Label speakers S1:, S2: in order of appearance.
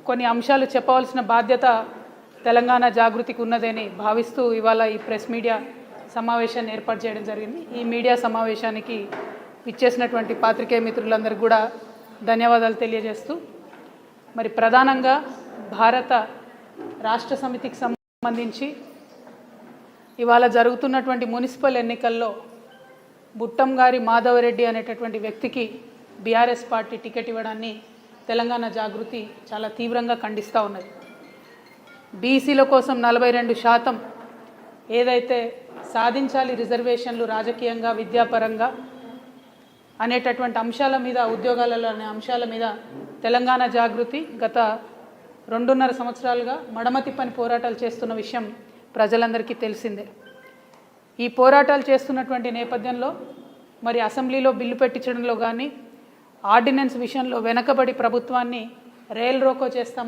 S1: కొన్ని అంశాలు చెప్పవలసిన బాధ్యత తెలంగాణ జాగృతికి ఉన్నదని భావిస్తూ ఇవాళ ఈ ప్రెస్ మీడియా సమావేశాన్ని ఏర్పాటు చేయడం జరిగింది. ఈ మీడియా సమావేశానికి ఇచ్చేసినటువంటి పాత్రికేయ మిత్రులందరికీ కూడా ధన్యవాదాలు తెలియజేస్తూ, మరి ప్రధానంగా భారత రాష్ట్ర సమితికి సంబంధించి ఇవాళ జరుగుతున్నటువంటి మున్సిపల్ ఎన్నికల్లో బుట్టంగారి మాధవరెడ్డి అనేటటువంటి వ్యక్తికి బీఆర్ఎస్ పార్టీ టికెట్ ఇవ్వడాన్ని తెలంగాణ జాగృతి చాలా తీవ్రంగా ఖండిస్తూ ఉన్నది. బీసీల కోసం 42% ఏదైతే సాధించాలి రిజర్వేషన్లు రాజకీయంగా విద్యాపరంగా అనేటటువంటి అంశాల మీద, ఉద్యోగాలలో అనే అంశాల మీద తెలంగాణ జాగృతి గత 2.5 సంవత్సరాలుగా మడమతిప్పని పోరాటాలు చేస్తున్న విషయం ప్రజలందరికీ తెలిసిందే. ఈ పోరాటాలు చేస్తున్నటువంటి నేపథ్యంలో మరి అసెంబ్లీలో బిల్లు పెట్టించడంలో కానీ, ఆర్డినెన్స్ విషయంలో వెనకబడి ప్రభుత్వాన్ని రైల్ రోకో చేస్తాం